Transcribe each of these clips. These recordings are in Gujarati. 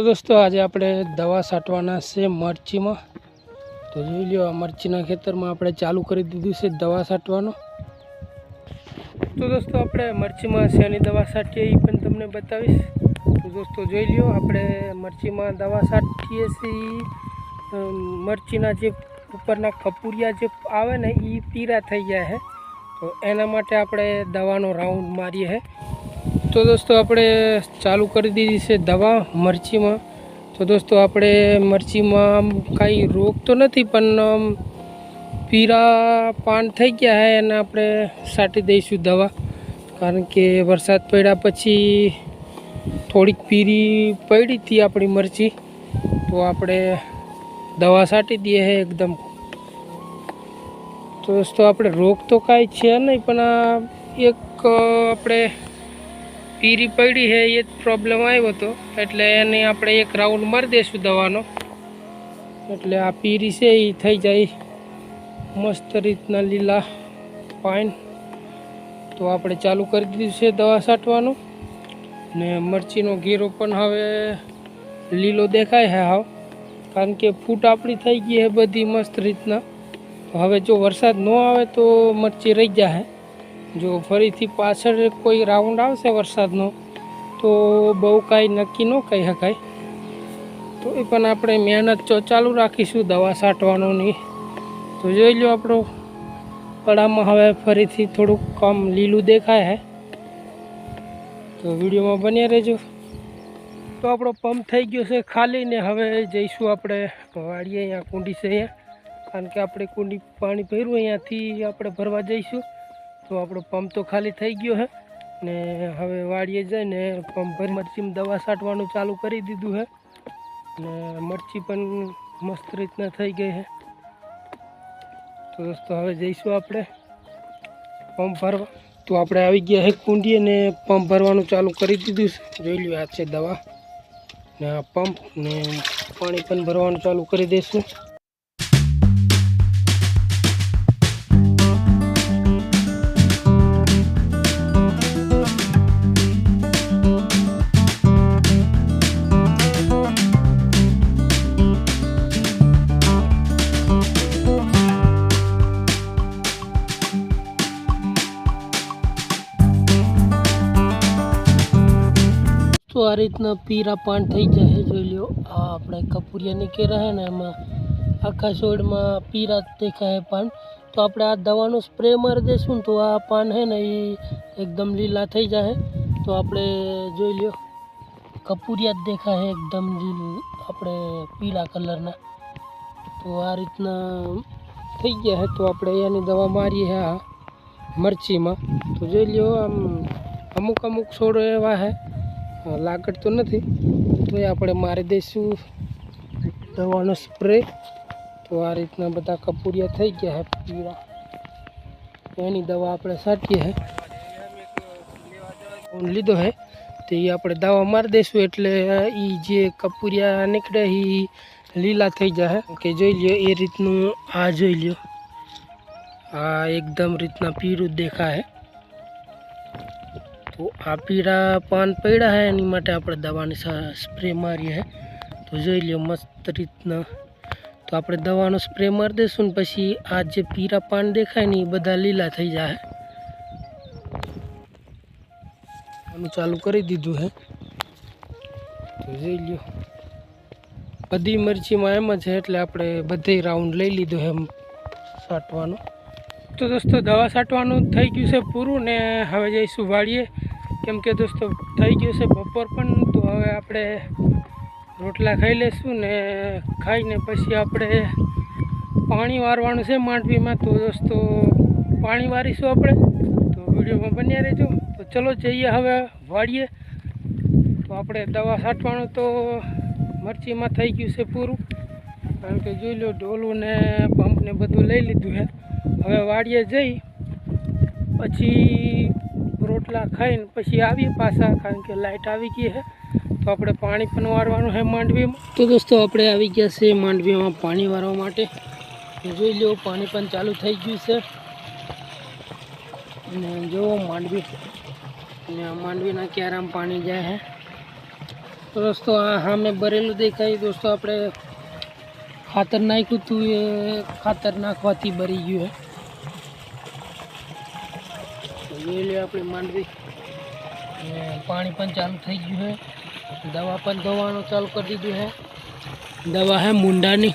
दोस्तों आज આપણે દવા છાંટવાના છે મરચીમાં। તો જોઈ લ્યો આ મરચીના ખેતરમાં આપણે ચાલુ કરી દીધું છે દવા છાંટવાનું। તો દોસ્તો આપણે મરચીમાં શેની દવા છાંટીએ એ પણ તમને બતાવીશ। તો દોસ્તો જોઈ લ્યો આપણે મરચીમાં દવા છાંટીએ છીએ। મરચીના જે ઉપરના કપૂરિયા જે આવે ને એ પીરા થઈ ગયા છે, તો એના માટે આપણે દવાનો રાઉન્ડ મારીએ છે। तो दोस्तों આપણે ચાલુ કરી દીધી છે દવા મરચીમાં। તો દોસ્તો આપણે મરચીમાં કાંઈ રોગ તો નથી, પણ પીરા પાન થઈ ગયા છે અને આપણે છાંટી દઈશું દવા, કારણ કે વરસાદ પડ્યા પછી થોડીક પીરી પડી હતી આપણી મરચી, તો આપણે દવા છાંટી દઈએ છે એકદમ। તો દોસ્તો આપણે રોગ તો કાંઈ છે નહીં, પણ આ એક આપણે પીરી પડી છે એ જ પ્રોબ્લેમ આવ્યો હતો, એટલે એને આપણે એક રાઉન્ડ મારી દઈશું દવાનો, એટલે આ પીરી છે એ થઈ જાય મસ્ત રીતના લીલા પાન। તો આપણે ચાલુ કરી દીધું છે દવા છાંટવાનું, ને મરચીનો ઘેરો પણ હવે લીલો દેખાય છે હાવ, કારણ કે ફૂટ આપણી થઈ ગઈ છે બધી મસ્ત રીતના। તો હવે જો વરસાદ ન આવે તો મરચી રહી જાય। જો ફરીથી પાછળ કોઈ રાઉન્ડ આવશે વરસાદનો તો બહુ કાંઈ નક્કી ન કહી શકાય। તો એ પણ આપણે મહેનત ચાલુ રાખીશું દવા છાંટવાનોની। તો જોઈ લો આપણો પડામાં હવે ફરીથી થોડુંક કામ લીલું દેખાય છે, તો વિડીયોમાં બન્યા રહેજો। તો આપણો પંપ થઈ ગયો છે ખાલી, ને હવે જઈશું આપણે વાડીએ। અહીંયા કુંડી છે અહીંયા, કારણ કે આપણે કુંડી પાણી ભર્યું અહીંયાથી આપણે ભરવા જઈશું। તો આપણો પંપ તો ખાલી થઈ ગયો છે, ને હવે વાડીએ જઈને પંપ ભરી મરચીમાં દવા છાંટવાનું ચાલુ કરી દીધું છે, ને મરચી પણ મસ્ત રીતના થઈ ગઈ છે। તો દોસ્તો હવે જઈશું આપણે પંપ ભરવા। તો આપણે આવી ગયા છે કુંડીએ ને પંપ ભરવાનું ચાલુ કરી દીધું છે। જોઈ લ્યો આ છે દવા ને આ પંપ, ને પાણી પણ ભરવાનું ચાલુ કરી દઈશું। तो आ રીતના પીરા પાન થઈ જાય। જોઈ લો આ આપણે કપૂરિયા નીકળ્યા છે ને એમાં આખા છોડમાં પીરા દેખાય પાન। તો આપણે આ દવાનો સ્પ્રે મારી દઈશું તો આ પાન છે ને એ એકદમ લીલા થઈ જાય। તો આપણે જોઈ લો કપૂરિયા જ દેખાય એકદમ આપણે પીળા કલરના। તો આ રીતના થઈ ગયા છે, તો આપણે એની દવા મારીએ છે આ મરચીમાં। તો જોઈ લો આમ અમુક અમુક છોડો એવા છે, લાગત તો નથી, તો એ આપણે મારી દઈશું દવાનો સ્પ્રે। તો આ રીતના બધા કપૂરિયા થઈ ગયા છે પીળા, એની દવા આપણે છાંટીએ લીધો છે, તો એ આપણે દવા મારી દઈશું એટલે એ જે કપૂરિયા નીકળે એ લીલા થઈ જાય। કે જોઈ લ્યો એ રીતનું આ જોઈ લ્યો આ એકદમ રીતના પીળું દેખાય। તો આ પીળા પાન પડ્યા છે એની માટે આપણે દવાની સ્પ્રે મારીએ। તો જોઈ લો મસ્ત રીતના, તો આપણે દવાનો સ્પ્રે મારી દઈશું ને પછી આ જે પીળા પાન દેખાય ને એ બધા લીલા થઈ જાય। આનું ચાલુ કરી દીધું છે। તો જોઈ લો બધી મરચીમાં એમ જ છે, એટલે આપણે બધે રાઉન્ડ લઈ લીધો છે છાંટવાનો। તો દોસ્તો દવા છાંટવાનું થઈ ગયું છે પૂરું, ને હવે જઈશું વાડીએ, કેમ કે દોસ્તો થઈ ગયું છે બપોર પણ। તો હવે આપણે રોટલા ખાઈ લઈશું, ને ખાઈને પછી આપણે પાણી વારવાનું છે માંડવીમાં। તો દોસ્તો પાણી વારીશું આપણે, તો વિડીયોમાં બન્યા રહેજો। તો ચલો જઈએ હવે વાડીએ। તો આપણે દવા છાંટવાનું તો મરચીમાં થઈ ગયું છે પૂરું, કારણ કે જોઈ લો ડોલું ને પંપ ને બધું લઈ લીધું છે। હવે વાડીએ જઈ પછી રોટલા ખાઈને પછી આવીએ પાછા, કારણ કે લાઇટ આવી ગઈ છે। તો આપણે પાણી પણ વારવાનું છે માંડવીમાં। તો દોસ્તો આપણે આવી ગયા છે માંડવીમાં પાણી વારવા માટે। જોઈ લો પાણી પણ ચાલુ થઈ ગયું છે, અને જો માંડવી ને માંડવીના ક્યારામાં પાણી જાય છે। દોસ્તો આ સામે ભરેલું દેખાય દોસ્તો, આપણે ખાતર નાખ્યું હતું એ ખાતર નાખવાથી ભરી ગયું છે. જોઈ લે આપણે માંડવી, પાણી પણ ચાલુ થઈ ગયું છે, દવા પણ ધોવાનું ચાલુ કરી દીધું છે. દવા है मुंडानी,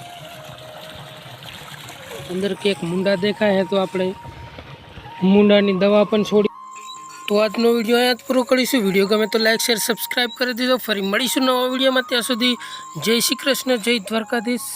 अंदर के एक मुंडा देखा है तो આપણે મુંડાની દવા પણ છોડી. તો આજનો વિડીયો અહીંયા પૂરો કરીશું. વિડીયો ગમે તો લાઈક શેર સબસ્ક્રાઈબ કરી દીધો. ફરી મળીશું નવા વિડીયોમાં. ત્યાં સુધી જય શ્રી કૃષ્ણ, જય દ્વારકાધીશ.